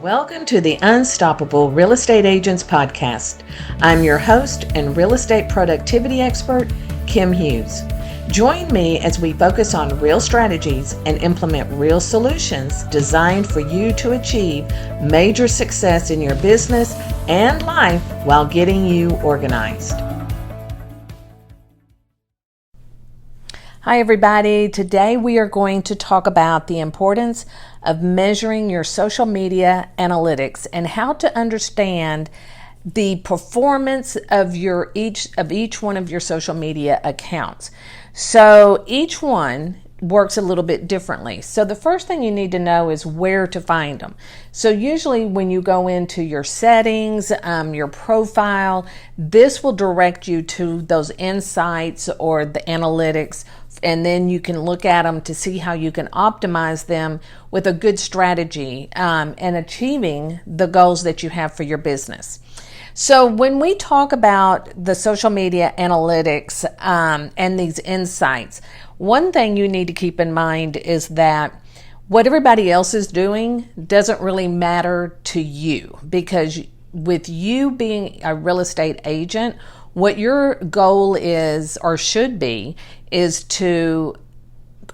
Welcome to the Unstoppable Real Estate Agents Podcast. I'm your host and real estate productivity expert, Kim Hughes. Join me as we focus on real strategies and implement real solutions designed for you to achieve major success in your business and life while getting you organized. Hi everybody, today we are going to talk about the importance of measuring your social media analytics and how to understand the performance of each one of your social media accounts. So each one works a little bit differently. So the first thing you need to know is where to find them. So usually when you go into your settings, your profile, this will direct you to those insights or the analytics, and then you can look at them to see how you can optimize them with a good strategy and achieving the goals that you have for your business. So when we talk about the social media analytics and these insights, one thing you need to keep in mind is that what everybody else is doing doesn't really matter to you, because with you being a real estate agent, what your goal is or should be is to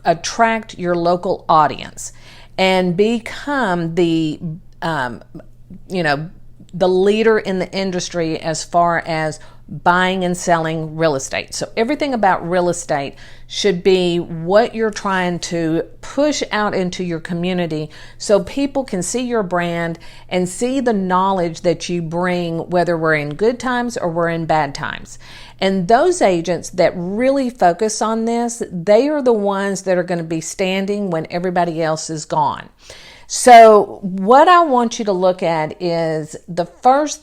attract your local audience and become the leader in the industry as far as buying and selling real estate. So everything about real estate should be what you're trying to push out into your community so people can see your brand and see the knowledge that you bring, whether we're in good times or we're in bad times. And those agents that really focus on this, they are the ones that are going to be standing when everybody else is gone. So what I want you to look at is the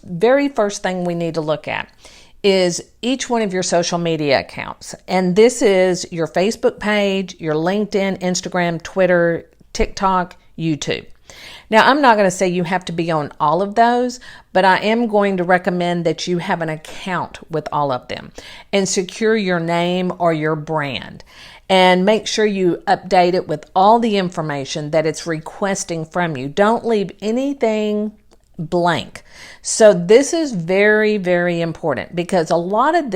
very first thing we need to look at is each one of your social media accounts. And this is your Facebook page, your LinkedIn, Instagram, Twitter, TikTok, YouTube. Now, I'm not going to say you have to be on all of those, but I am going to recommend that you have an account with all of them and secure your name or your brand. And make sure you update it with all the information that it's requesting from you. Don't leave anything blank. So this is very, very important, because a lot of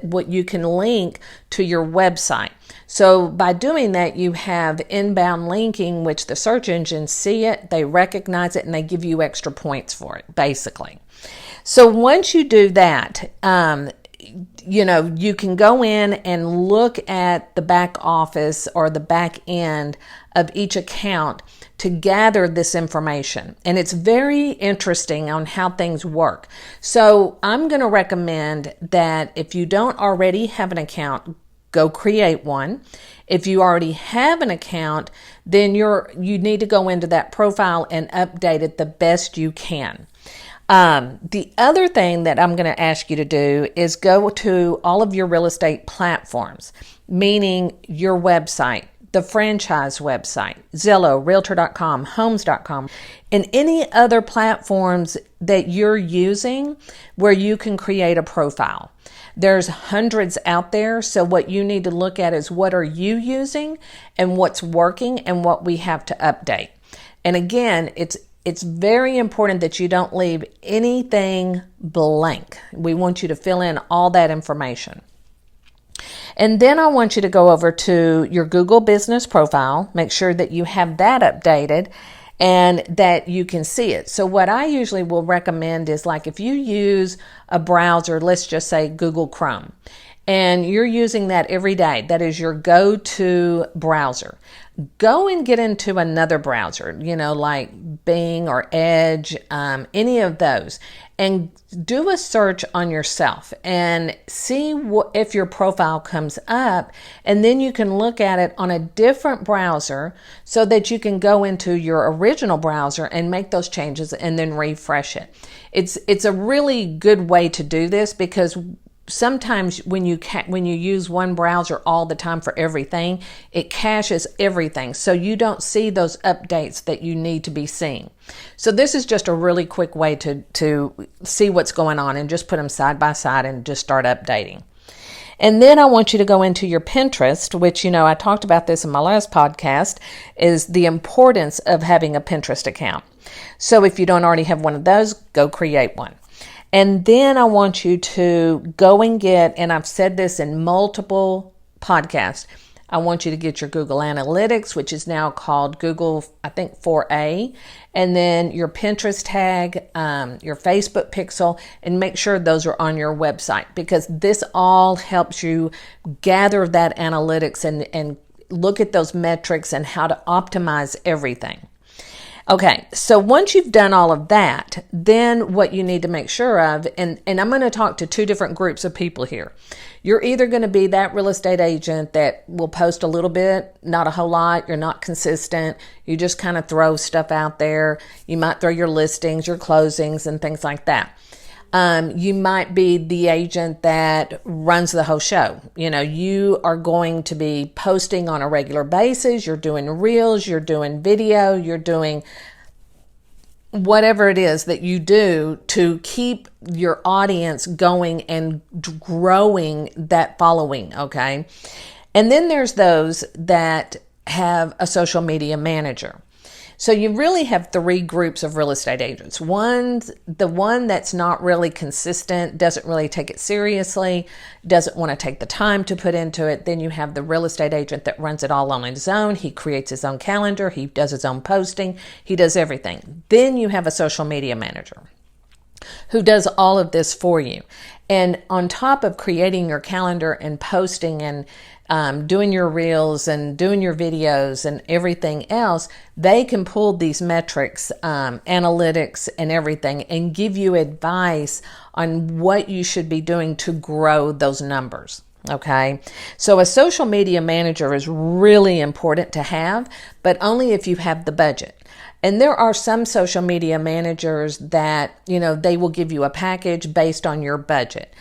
what you can link to your website. So by doing that, you have inbound linking, which the search engines see it, they recognize it, and they give you extra points for it, basically. So once you do that, you can go in and look at the back office or the back end of each account to gather this information. And it's very interesting on how things work. So I'm going to recommend that if you don't already have an account, go create one. If you already have an account, then you need to go into that profile and update it the best you can. The other thing that I'm going to ask you to do is go to all of your real estate platforms, meaning your website, the franchise website, Zillow, Realtor.com, Homes.com, and any other platforms that you're using where you can create a profile. There's hundreds out there, so what you need to look at is what are you using and what's working and what we have to update. And again, it's very important that you don't leave anything blank. We want you to fill in all that information. And then I want you to go over to your Google business profile, make sure that you have that updated and that you can see it. So what I usually will recommend is, like, if you use a browser, let's just say Google Chrome, and you're using that every day, that is your go-to browser. Go and get into another browser, like Bing or Edge, any of those, and do a search on yourself and see if your profile comes up, and then you can look at it on a different browser so that you can go into your original browser and make those changes and then refresh it. It's a really good way to do this, because sometimes when you use one browser all the time for everything, it caches everything, so you don't see those updates that you need to be seeing. So this is just a really quick way to see what's going on, and just put them side by side and just start updating. And then I want you to go into your Pinterest, which, I talked about this in my last podcast, is the importance of having a Pinterest account. So if you don't already have one of those, go create one. And then I want you to go and get, and I've said this in multiple podcasts, I want you to get your Google Analytics, which is now called Google, I think 4A, and then your Pinterest tag, your Facebook pixel, and make sure those are on your website, because this all helps you gather that analytics and look at those metrics and how to optimize everything. Okay, so once you've done all of that, then what you need to make sure of, and I'm going to talk to two different groups of people here. You're either going to be that real estate agent that will post a little bit, not a whole lot, you're not consistent, you just kind of throw stuff out there. You might throw your listings, your closings, and things like that. You might be the agent that runs the whole show. You are going to be posting on a regular basis. You're doing reels, you're doing video, you're doing whatever it is that you do to keep your audience going and growing that following, okay? And then there's those that have a social media manager. So you really have three groups of real estate agents. The one that's not really consistent, doesn't really take it seriously, doesn't want to take the time to put into it. Then you have the real estate agent that runs it all on his own. He creates his own calendar. He does his own posting. He does everything. Then you have a social media manager who does all of this for you. And on top of creating your calendar and posting and doing your reels and doing your videos and everything else, they can pull these metrics, analytics and everything, and give you advice on what you should be doing to grow those numbers. Okay, so a social media manager is really important to have, but only if you have the budget. And there are some social media managers that, they will give you a package based on your budget,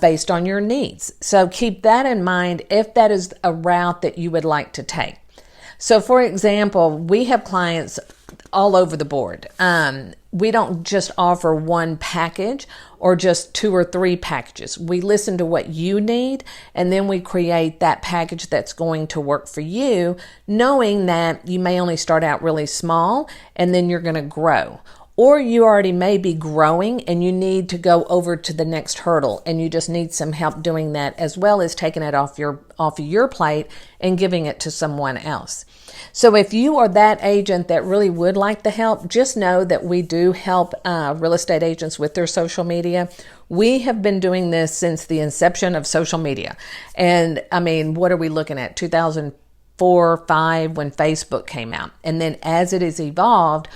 based on your needs. So keep that in mind if that is a route that you would like to take. So for example, we have clients all over the board. We don't just offer one package or just 2 or 3 packages. We listen to what you need, and then we create that package that's going to work for you, knowing that you may only start out really small and then you're going to grow. Or you already may be growing and you need to go over to the next hurdle, and you just need some help doing that, as well as taking it off of your plate and giving it to someone else. So if you are that agent that really would like the help, just know that we do help real estate agents with their social media. We have been doing this since the inception of social media. And I mean, what are we looking at? 2004 or 5 when Facebook came out. And then as it has evolved,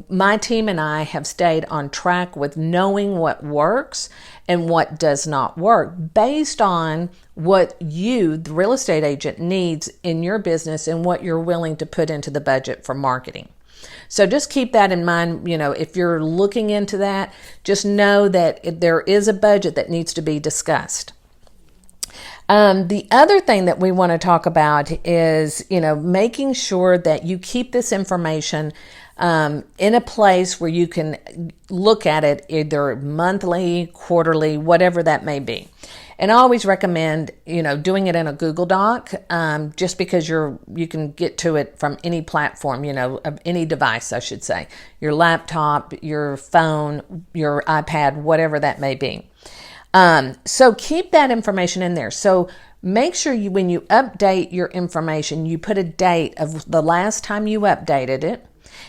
my team and I have stayed on track with knowing what works and what does not work based on what you, the real estate agent, needs in your business and what you're willing to put into the budget for marketing. So just keep that in mind. If you're looking into that, just know that there is a budget that needs to be discussed. The other thing that we want to talk about is, making sure that you keep this information in a place where you can look at it either monthly, quarterly, whatever that may be. And I always recommend, doing it in a Google Doc, just because you can get to it from any platform, of any device, I should say, your laptop, your phone, your iPad, whatever that may be. So keep that information in there. So make sure when you update your information, you put a date of the last time you updated it,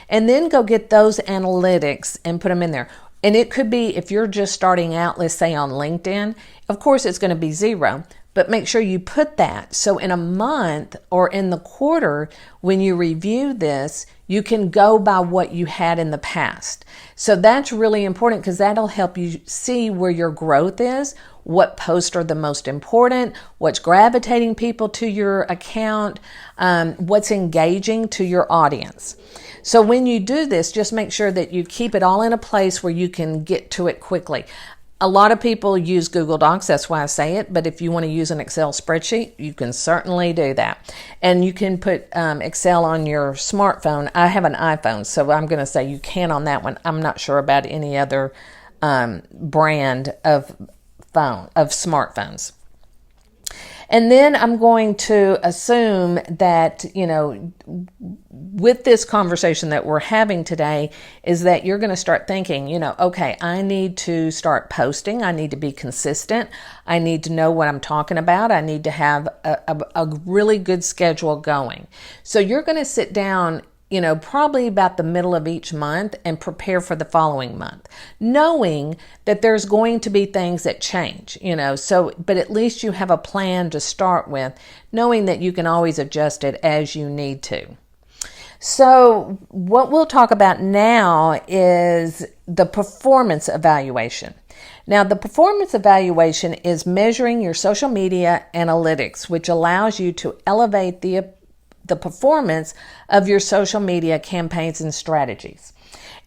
and then go get those analytics and put them in there. And it could be, if you're just starting out, let's say on LinkedIn, of course it's going to be 0, but make sure you put that. So in a month or in the quarter, when you review this, you can go by what you had in the past. So that's really important, because that'll help you see where your growth is, what posts are the most important, what's gravitating people to your account, what's engaging to your audience. So when you do this, just make sure that you keep it all in a place where you can get to it quickly. A lot of people use Google Docs, that's why I say it, but if you want to use an Excel spreadsheet, you can certainly do that. And you can put Excel on your smartphone. I have an iPhone, so I'm going to say you can on that one. I'm not sure about any other brand of smartphones. And then I'm going to assume that, with this conversation that we're having today, is that you're going to start thinking, okay, I need to start posting. I need to be consistent. I need to know what I'm talking about. I need to have a really good schedule going. So you're going to sit down, probably about the middle of each month and prepare for the following month, knowing that there's going to be things that change, but at least you have a plan to start with, knowing that you can always adjust it as you need to. So what we'll talk about now is the performance evaluation. Now, the performance evaluation is measuring your social media analytics, which allows you to elevate the performance of your social media campaigns and strategies.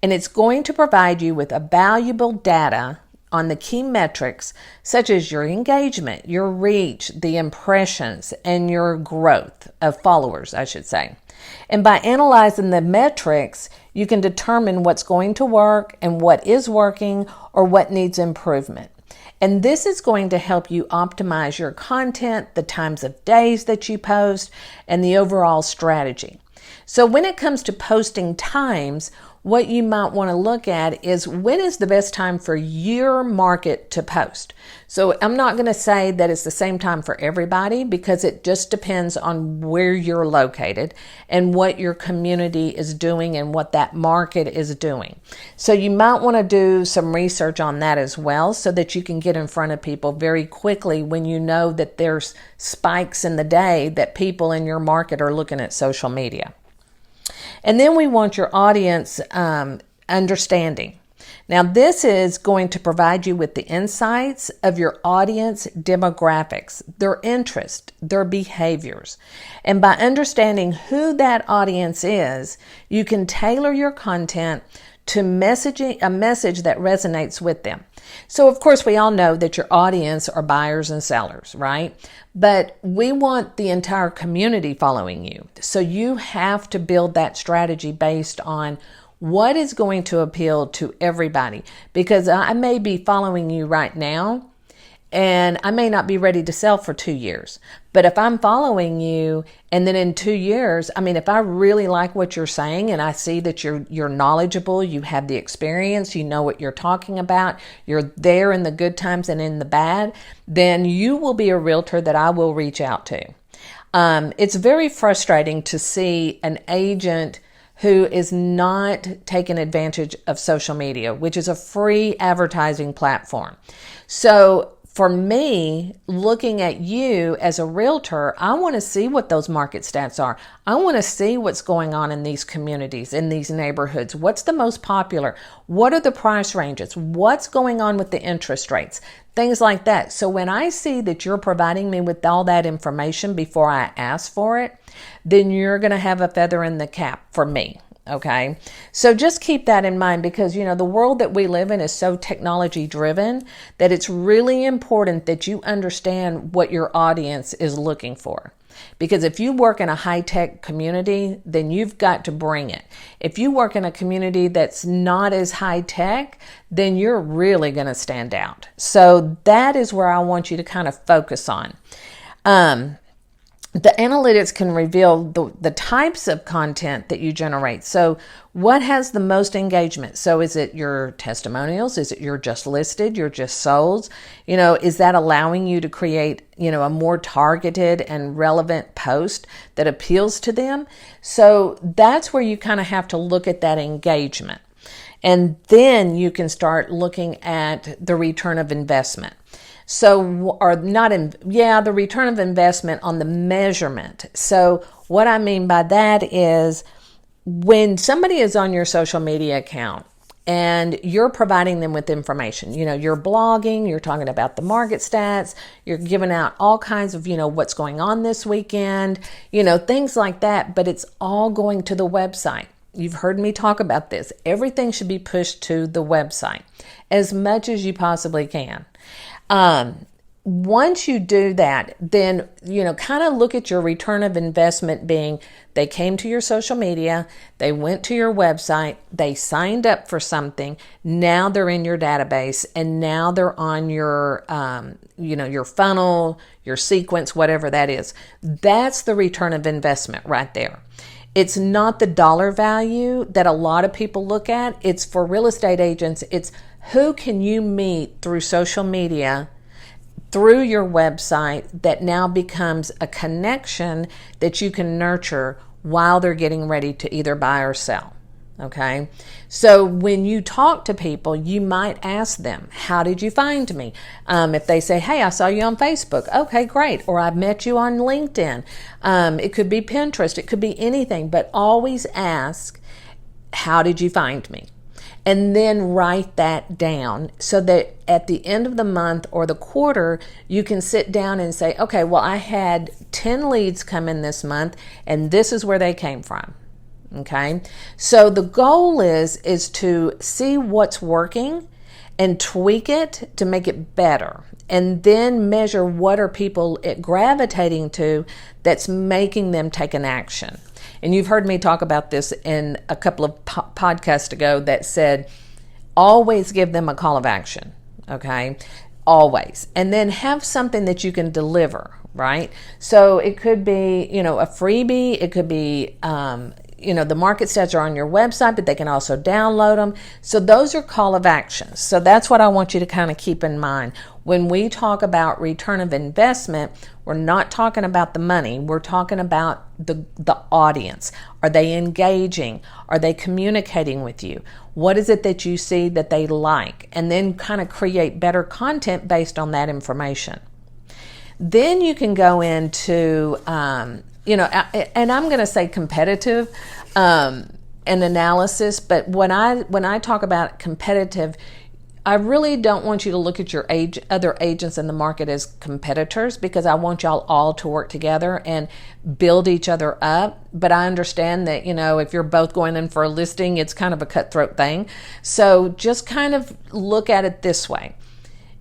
And it's going to provide you with a valuable data on the key metrics such as your engagement, your reach, the impressions, and your growth of followers, I should say. And by analyzing the metrics, you can determine what's going to work and what is working or what needs improvement. And this is going to help you optimize your content, the times of days that you post, and the overall strategy. So when it comes to posting times, what you might want to look at is when is the best time for your market to post. So I'm not going to say that it's the same time for everybody because it just depends on where you're located and what your community is doing and what that market is doing. So you might want to do some research on that as well so that you can get in front of people very quickly when you know that there's spikes in the day that people in your market are looking at social media. And then we want your audience understanding. Now, this is going to provide you with the insights of your audience demographics, their interests, their behaviors. And by understanding who that audience is, you can tailor your content to a message that resonates with them. So, of course, we all know that your audience are buyers and sellers, right? But we want the entire community following you. So you have to build that strategy based on what is going to appeal to everybody. Because I may be following you right now, and I may not be ready to sell for 2 years. But if I'm following you and then in 2 years, if I really like what you're saying and I see that you're knowledgeable, you have the experience, you know what you're talking about, you're there in the good times and in the bad, then you will be a realtor that I will reach out to. It's very frustrating to see an agent who is not taking advantage of social media, which is a free advertising platform. So for me, looking at you as a realtor, I want to see what those market stats are. I want to see what's going on in these communities, in these neighborhoods. What's the most popular? What are the price ranges? What's going on with the interest rates? Things like that. So when I see that you're providing me with all that information before I ask for it, then you're going to have a feather in the cap for me. Okay, so just keep that in mind because, the world that we live in is so technology driven that it's really important that you understand what your audience is looking for. Because if you work in a high-tech community, then you've got to bring it. If you work in a community that's not as high-tech, then you're really going to stand out. So that is where I want you to kind of focus on. The analytics can reveal the types of content that you generate. So what has the most engagement? So is it your testimonials? Is it your just listed, your just sold? Is that allowing you to create, a more targeted and relevant post that appeals to them? So that's where you kind of have to look at that engagement. And then you can start looking at the return of investment. So, the return of investment on the measurement. So what I mean by that is when somebody is on your social media account and you're providing them with information, you're blogging, you're talking about the market stats, you're giving out all kinds of, what's going on this weekend, things like that, but it's all going to the website. You've heard me talk about this. Everything should be pushed to the website as much as you possibly can. once you do that, then, kind of look at your return of investment being they came to your social media, they went to your website, they signed up for something, now they're in your database, and now they're on your, your funnel, your sequence, whatever that is. That's the return of investment right there. It's not the dollar value that a lot of people look at. It's for real estate agents. It's who can you meet through social media, through your website, that now becomes a connection that you can nurture while they're getting ready to either buy or sell. Okay. So when you talk to people, you might ask them, how did you find me? If they say, hey, I saw you on Facebook. Okay, great. Or I met you on LinkedIn. It could be Pinterest. It could be anything, but always ask, how did you find me? And then write that down so that at the end of the month or the quarter, you can sit down and say, okay, well, I had 10 leads come in this month, and this is where they came from. Okay. So the goal is to see what's working and tweak it to make it better. And then measure what are people gravitating to that's making them take an action. And you've heard me talk about this in a couple of podcasts ago that said, always give them a call of action. Okay. Always. And then have something that you can deliver, right? So it could be, a freebie. It could be, the market stats are on your website, but they can also download them. So those are call of actions. So that's what I want you to kind of keep in mind. When we talk about return of investment, we're not talking about the money. We're talking about the audience. Are they engaging? Are they communicating with you? What is it that you see that they like? And then kind of create better content based on that information. Then you can go into, and I'm going to say competitive and analysis, but when I talk about competitive, I really don't want you to look at your other agents in the market as competitors, because I want y'all all to work together and build each other up. But I understand that, if you're both going in for a listing, it's kind of a cutthroat thing. So just kind of look at it this way.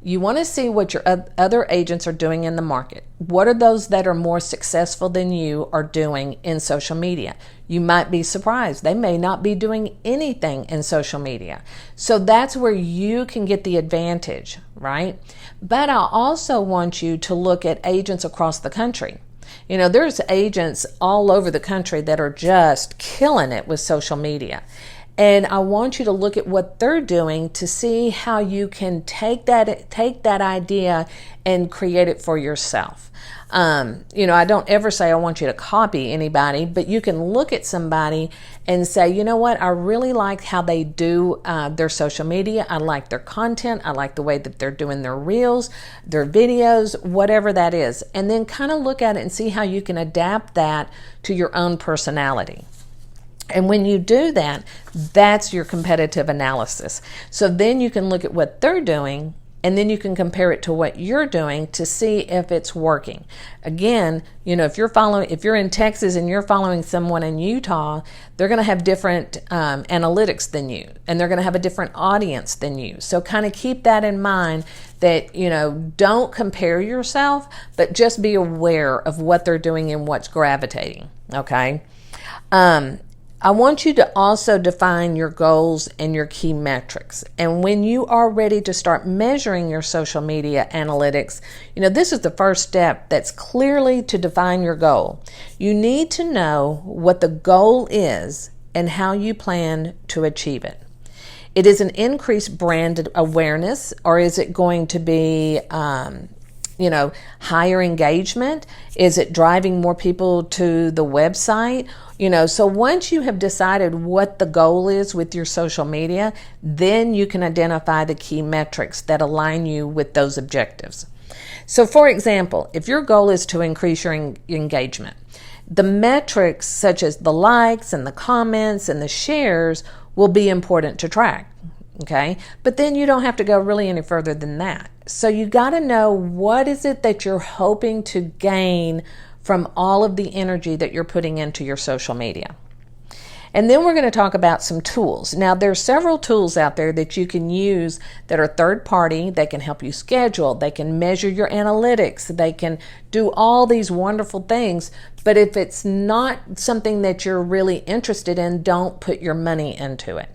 You want to see what your other agents are doing in the market. What are those that are more successful than you are doing in social media? You might be surprised. They may not be doing anything in social media. So that's where you can get the advantage, right? But I also want you to look at agents across the country. There's agents all over the country that are just killing it with social media. And I want you to look at what they're doing to see how you can take that idea and create it for yourself. I don't ever say I want you to copy anybody, but you can look at somebody and say, you know what, I really like how they do their social media. I like their content. I like the way that they're doing their reels, their videos, whatever that is. And then kind of look at it and see how you can adapt that to your own personality. And when you do that, that's your competitive analysis. So then you can look at what they're doing, and then you can compare it to what you're doing to see if it's working. Again, if you're in Texas and you're following someone in Utah, they're going to have different analytics than you, and they're going to have a different audience than you. So kind of keep that in mind, that, don't compare yourself, but just be aware of what they're doing and what's gravitating. Okay. I want you to also define your goals and your key metrics. And when you are ready to start measuring your social media analytics, this is the first step. That's clearly to define your goal. You need to know what the goal is and how you plan to achieve it. It is an increased brand awareness, or is it going to be higher engagement? Is it driving more people to the website? So once you have decided what the goal is with your social media, then you can identify the key metrics that align you with those objectives. So for example, if your goal is to increase your engagement, the metrics such as the likes and the comments and the shares will be important to track. Okay, but then you don't have to go really any further than that. So you got to know, what is it that you're hoping to gain from all of the energy that you're putting into your social media. And then we're going to talk about some tools. Now, there's several tools out there that you can use that are third party. They can help you schedule. They can measure your analytics. They can do all these wonderful things. But if it's not something that you're really interested in, don't put your money into it.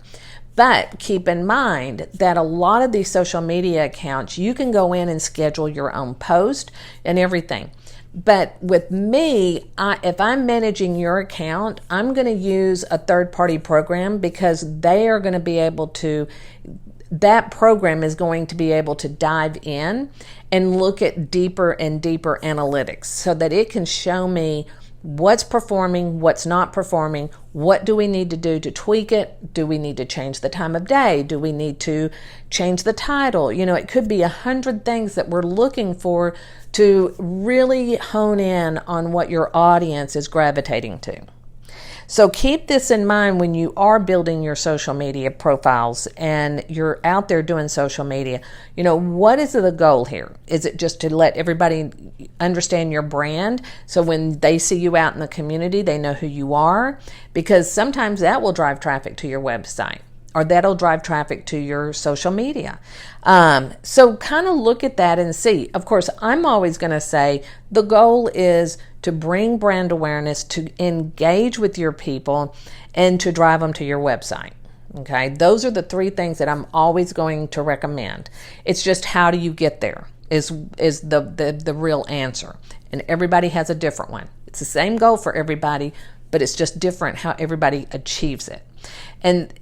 But keep in mind that a lot of these social media accounts, you can go in and schedule your own post and everything. But with me, if I'm managing your account, I'm going to use a third-party program because they are going to be able to, that program is going to be able to dive in and look at deeper and deeper analytics so that it can show me what's performing, what's not performing, what do we need to do to tweak it? Do we need to change the time of day? Do we need to change the title? It could be 100 things that we're looking for to really hone in on what your audience is gravitating to. So keep this in mind when you are building your social media profiles and you're out there doing social media. What is the goal here? Is it just to let everybody understand your brand so when they see you out in the community, they know who you are? Because sometimes that will drive traffic to your website, or that'll drive traffic to your social media. So kind of look at that and see. Of course, I'm always going to say the goal is to bring brand awareness, to engage with your people, and to drive them to your website. Okay, those are the three things that I'm always going to recommend. It's just how do you get there is the real answer. And everybody has a different one. It's the same goal for everybody, but it's just different how everybody achieves it. And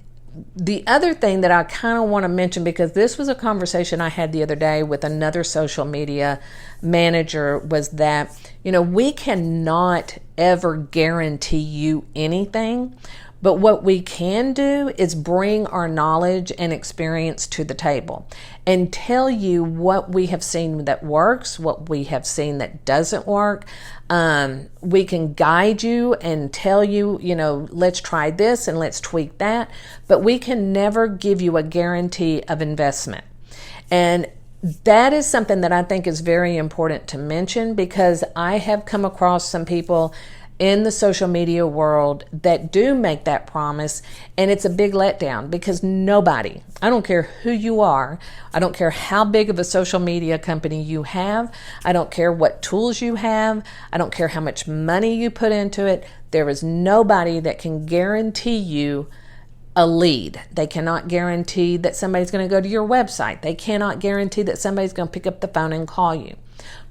the other thing that I kind of want to mention, because this was a conversation I had the other day with another social media manager, was that, we cannot ever guarantee you anything, but what we can do is bring our knowledge and experience to the table and tell you what we have seen that works, what we have seen that doesn't work. We can guide you and tell you, let's try this and let's tweak that, but we can never give you a guarantee of investment. And that is something that I think is very important to mention, because I have come across some people in the social media world that do make that promise, and it's a big letdown because nobody, I don't care who you are, I don't care how big of a social media company you have, I don't care what tools you have, I don't care how much money you put into it, there is nobody that can guarantee you a lead. They cannot guarantee that somebody's going to go to your website. They cannot guarantee that somebody's going to pick up the phone and call you.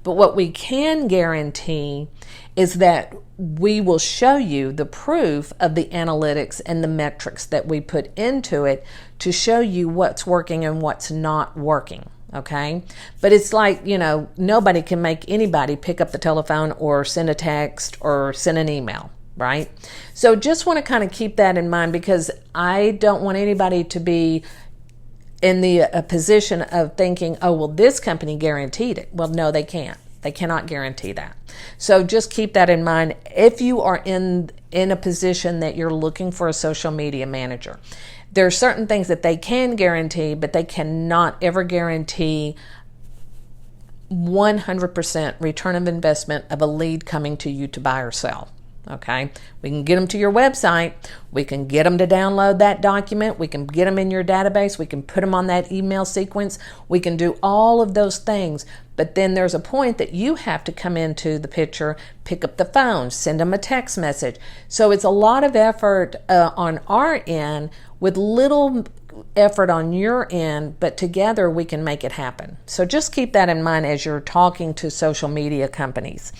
But what we can guarantee is that we will show you the proof of the analytics and the metrics that we put into it to show you what's working and what's not working. Okay? But it's like, nobody can make anybody pick up the telephone or send a text or send an email, right? So just want to kind of keep that in mind, because I don't want anybody to be in the position of thinking, oh, well, this company guaranteed it. Well, no, they can't. They cannot guarantee that. So just keep that in mind if you are in a position that you're looking for a social media manager. There are certain things that they can guarantee, but they cannot ever guarantee 100% return of investment of a lead coming to you to buy or sell. Okay, we can get them to your website, we can get them to download that document, we can get them in your database, we can put them on that email sequence, we can do all of those things, but then there's a point that you have to come into the picture, pick up the phone, send them a text message. So it's a lot of effort on our end with little effort on your end, but together we can make it happen. So just keep that in mind as you're talking to social media companies.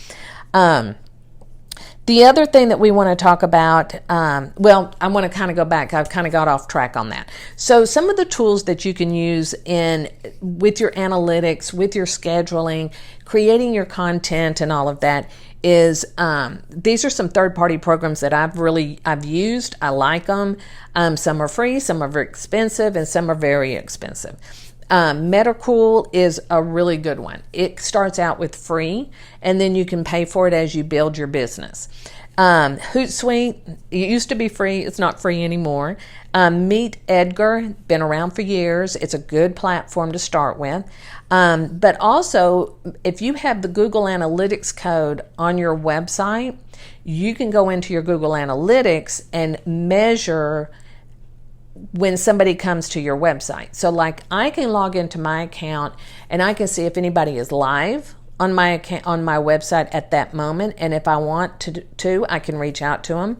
The other thing that we want to talk about, I want to kind of go back. I've kind of got off track on that. So some of the tools that you can use with your analytics, with your scheduling, creating your content and all of that is, these are some third-party programs that I've used. I like them. Some are free, some are very expensive, and some are very expensive. Medical is a really good one. It starts out with free, and then you can pay for it as you build your business. Hootsuite, it used to be free. It's not free anymore. Meet Edgar, been around for years. It's a good platform to start with. But also, if you have the Google Analytics code on your website, you can go into your Google Analytics and measure when somebody comes to your website. So like I can log into my account and I can see if anybody is live on my account, on my website at that moment, and if I want to I can reach out to them.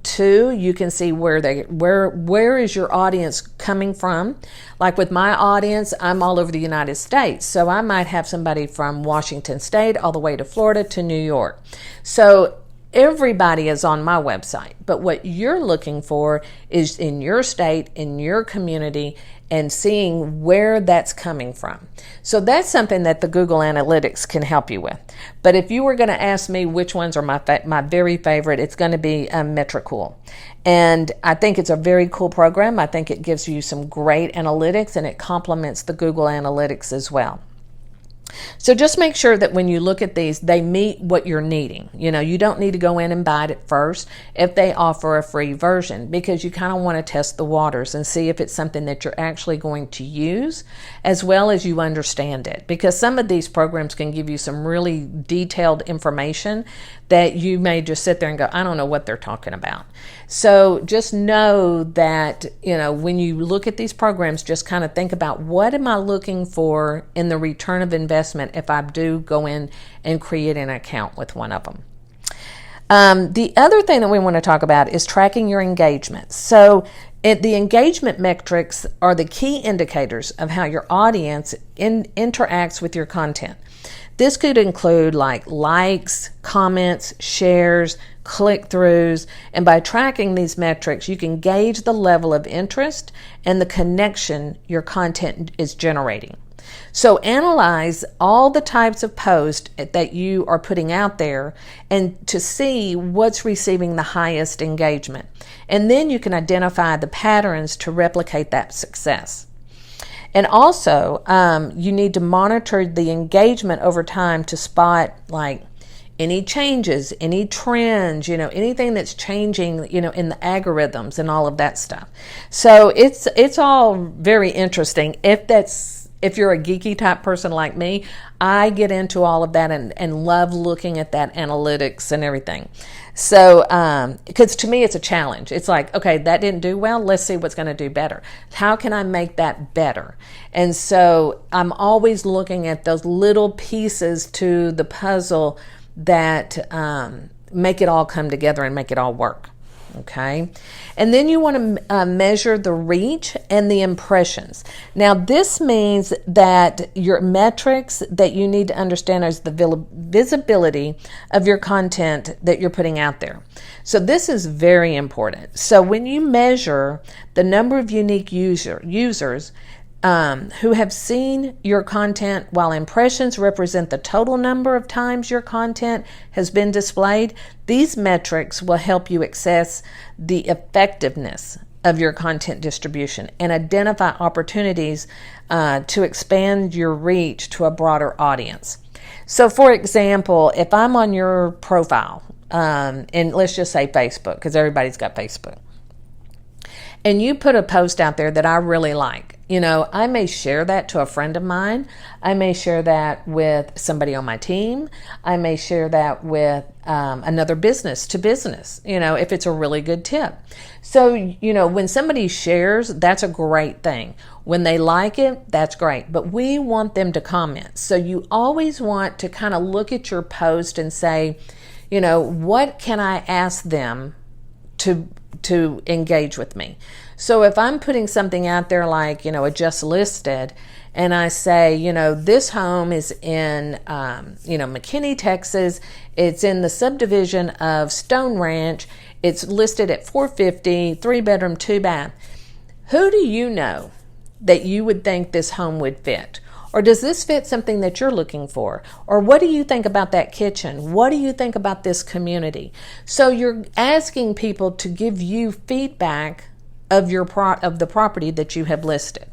Two, you can see where is your audience coming from. Like with my audience, I'm all over the United States, so I might have somebody from Washington State all the way to Florida to New York. So everybody is on my website, but what you're looking for is in your state, in your community, and seeing where that's coming from. So that's something that the Google Analytics can help you with. But if you were going to ask me which ones are my very favorite, it's going to be Metricool. And I think it's a very cool program. I think it gives you some great analytics, and it complements the Google Analytics as well. So just make sure that when you look at these, they meet what you're needing. You know, you don't need to go in and buy it at first if they offer a free version, because you kind of want to test the waters and see if it's something that you're actually going to use as well as you understand it. Because some of these programs can give you some really detailed information that you may just sit there and go, I don't know what they're talking about. So just know that, you know, when you look at these programs, just kind of think about, what am I looking for in the return of investment if I do go in and create an account with one of them. The other thing that we want to talk about is tracking your engagement. So the engagement metrics are the key indicators of how your audience interacts with your content. This could include like likes, comments, shares, click-throughs, and by tracking these metrics, you can gauge the level of interest and the connection your content is generating. So analyze all the types of posts that you are putting out there and to see what's receiving the highest engagement. And then you can identify the patterns to replicate that success. And also, you need to monitor the engagement over time to spot like any changes, any trends, you know, anything that's changing, you know, in the algorithms and all of that stuff. So it's all very interesting. If you're a geeky type person like me, I get into all of that and love looking at that analytics and everything. So, because to me, it's a challenge. It's like, okay, that didn't do well. Let's see what's going to do better. How can I make that better? And so I'm always looking at those little pieces to the puzzle that make it all come together and make it all work. Okay. And then you want to measure the reach and the impressions. Now, this means that your metrics that you need to understand is the visibility of your content that you're putting out there. So this is very important. So when you measure the number of unique users who have seen your content, while impressions represent the total number of times your content has been displayed, these metrics will help you assess the effectiveness of your content distribution and identify opportunities to expand your reach to a broader audience. So for example, if I'm on your profile, and let's just say Facebook, because everybody's got Facebook, and you put a post out there that I really like, you know, I may share that to a friend of mine. I may share that with somebody on my team. I may share that with another business to business, you know, if it's a really good tip. So, you know, when somebody shares, that's a great thing. When they like it, that's great. But we want them to comment. So you always want to kind of look at your post and say, you know, what can I ask them to engage with me? So if I'm putting something out there like, you know, a just listed, and I say, you know, this home is in, you know, McKinney, Texas. It's in the subdivision of Stone Ranch. It's listed at $450, 3-bedroom, 2-bath. Who do you know that you would think this home would fit? Or does this fit something that you're looking for? Or what do you think about that kitchen? What do you think about this community? So you're asking people to give you feedback of the property that you have listed.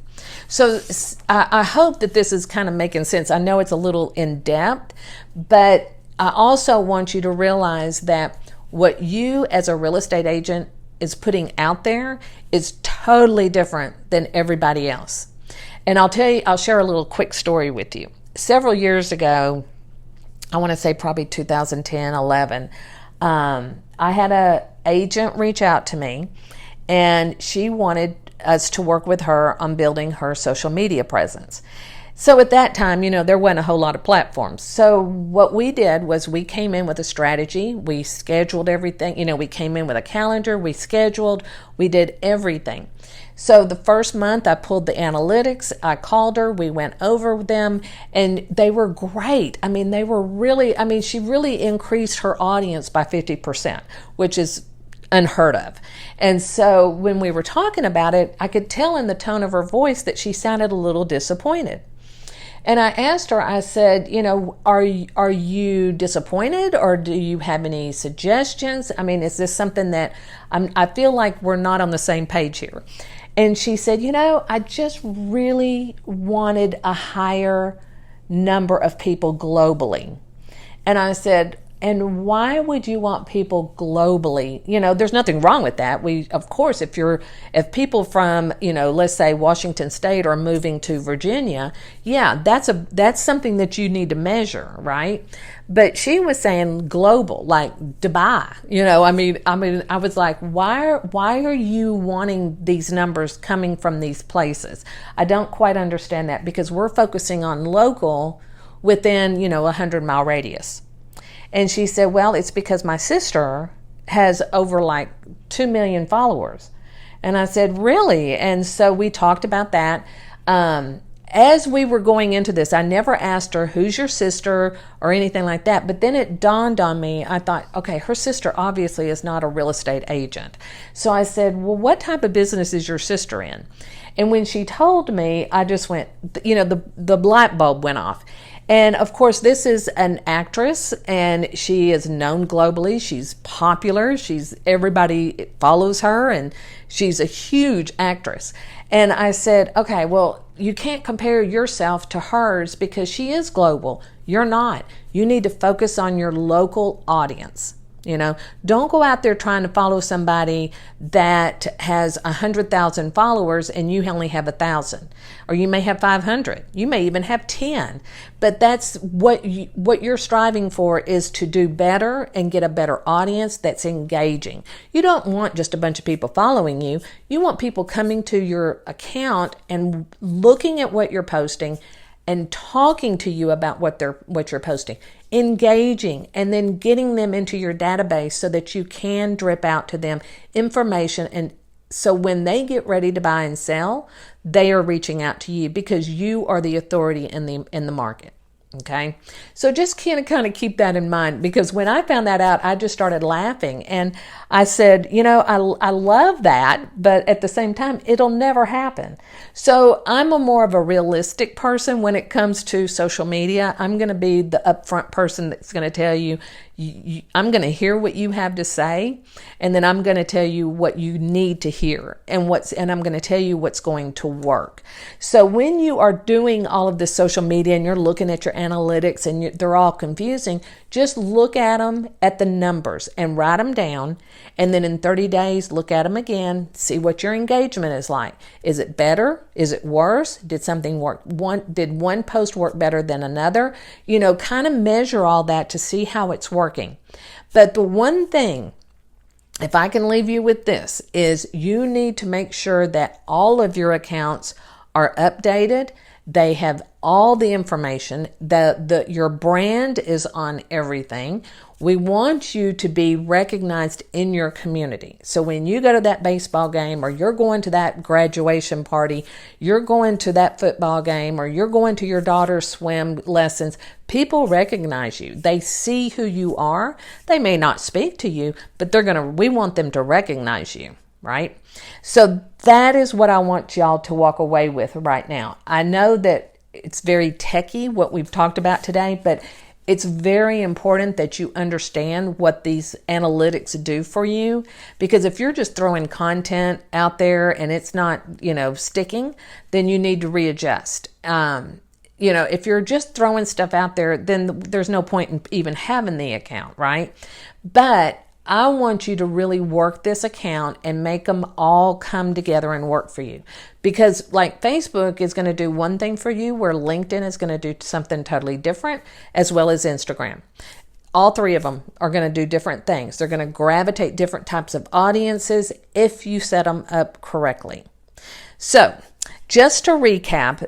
So I hope that this is kind of making sense. I know it's a little in depth, but I also want you to realize that what you as a real estate agent is putting out there is totally different than everybody else. And I'll share a little quick story with you. Several years ago, I want to say probably 2010, 11, I had an agent reach out to me, and she wanted us to work with her on building her social media presence. So at that time, there wasn't a whole lot of platforms. So what we did was we came in with a strategy. We scheduled everything. We came in with a calendar. We scheduled. We did everything. So the first month I pulled the analytics. I called her. We went over them, and they were great. She really increased her audience by 50%, which is unheard of. And so when we were talking about it, I could tell in the tone of her voice that she sounded a little disappointed. And I asked her, I said, are you disappointed, or do you have any suggestions? Is this something that I feel like we're not on the same page here? And she said, I just really wanted a higher number of people globally. And I said, and why would you want people globally? There's nothing wrong with that. Of course, if people from, let's say Washington State are moving to Virginia, yeah, that's something that you need to measure, right? But she was saying global, like Dubai. I was like, why are you wanting these numbers coming from these places? I don't quite understand that, because we're focusing on local within, a 100-mile radius. And she said, well, it's because my sister has over like 2 million followers. And I said, really? And so we talked about that. As we were going into this, I never asked her, who's your sister or anything like that. But then it dawned on me, I thought, okay, her sister obviously is not a real estate agent. So I said, well, what type of business is your sister in? And when she told me, I just went, the light bulb went off. And of course, this is an actress, and she is known globally. She's popular. Everybody follows her, and she's a huge actress. And I said, okay, well, you can't compare yourself to hers because she is global. You're not. You need to focus on your local audience. Don't go out there trying to follow somebody that has 100,000 followers and you only have 1,000, or you may have 500. You may even have 10. But that's what you're striving for, is to do better and get a better audience that's engaging. You don't want just a bunch of people following you. You want people coming to your account and looking at what you're posting and talking to you about what you're posting, engaging, and then getting them into your database so that you can drip out to them information. And so when they get ready to buy and sell, they are reaching out to you because you are the authority in the market. Okay, so just kind of keep that in mind, because when I found that out, I just started laughing, and I said, I love that, but at the same time, it'll never happen. So I'm more of a realistic person when it comes to social media. I'm going to be the upfront person that's going to tell you, I'm going to hear what you have to say, and then I'm going to tell you what you need to hear, and I'm going to tell you what's going to work. So when you are doing all of this social media and you're looking at your analytics and they're all confusing, just look at them, at the numbers, and write them down. And then in 30 days, look at them again, see what your engagement is like. Is it better? Is it worse? Did something work? Did one post work better than another? Kind of measure all that to see how it's working. But the one thing, if I can leave you with this, is you need to make sure that all of your accounts are updated. They have all the information. Your brand is on everything. We want you to be recognized in your community. So when you go to that baseball game, or you're going to that graduation party, you're going to that football game, or you're going to your daughter's swim lessons, people recognize you. They see who you are. They may not speak to you, but we want them to recognize you. Right? So that is what I want y'all to walk away with right now. I know that it's very techy what we've talked about today, but it's very important that you understand what these analytics do for you, because if you're just throwing content out there and it's not, sticking, then you need to readjust. If you're just throwing stuff out there, then there's no point in even having the account, right? But I want you to really work this account and make them all come together and work for you. Because like Facebook is going to do one thing for you, where LinkedIn is going to do something totally different, as well as Instagram. All three of them are going to do different things. They're going to gravitate different types of audiences if you set them up correctly. So just to recap,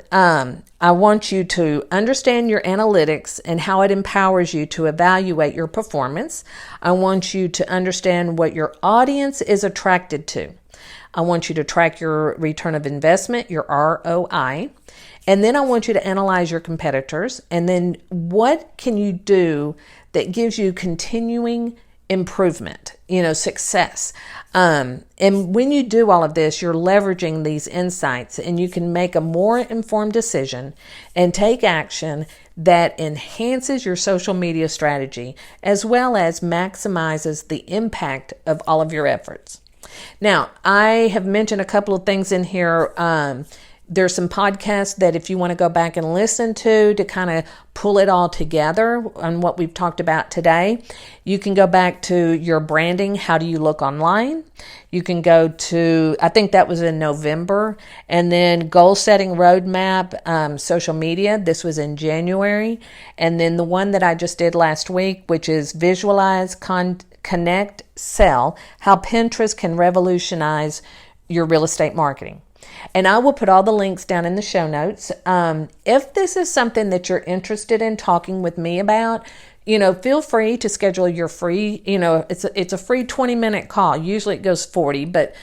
I want you to understand your analytics and how it empowers you to evaluate your performance. I want you to understand what your audience is attracted to. I want you to track your return of investment, your ROI. And then I want you to analyze your competitors. And then what can you do that gives you continuing improvement, success. And when you do all of this, you're leveraging these insights, and you can make a more informed decision and take action that enhances your social media strategy, as well as maximizes the impact of all of your efforts. Now, I have mentioned a couple of things in here. There's some podcasts that if you want to go back and listen to kind of pull it all together on what we've talked about today, you can go back to your branding. How do you look online? You can go to, I think that was in November, and then goal setting roadmap, social media. This was in January. And then the one that I just did last week, which is visualize, connect, sell, how Pinterest can revolutionize your real estate marketing. And I will put all the links down in the show notes. If this is something that you're interested in talking with me about, feel free to schedule your free, it's a free 20-minute call. Usually it goes 40, but,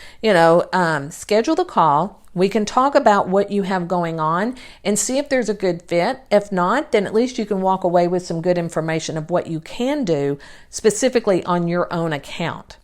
schedule the call. We can talk about what you have going on and see if there's a good fit. If not, then at least you can walk away with some good information of what you can do specifically on your own account.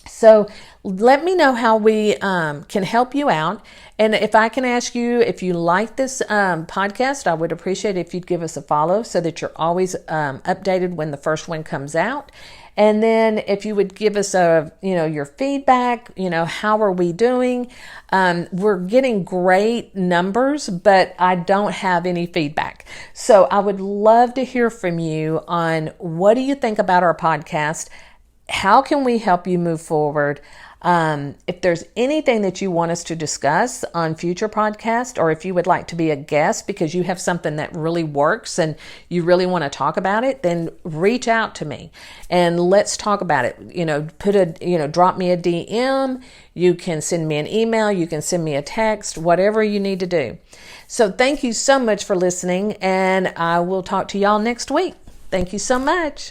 So let me know how we can help you out. And if I can ask you, if you like this podcast, I would appreciate it if you'd give us a follow so that you're always updated when the first one comes out. And then if you would give us your feedback, how are we doing? We're getting great numbers, but I don't have any feedback. So I would love to hear from you on what do you think about our podcast? How can we help you move forward? If there's anything that you want us to discuss on future podcasts, or if you would like to be a guest because you have something that really works and you really want to talk about it, then reach out to me and let's talk about it. Drop me a DM. You can send me an email. You can send me a text, whatever you need to do. So thank you so much for listening, and I will talk to y'all next week. Thank you so much.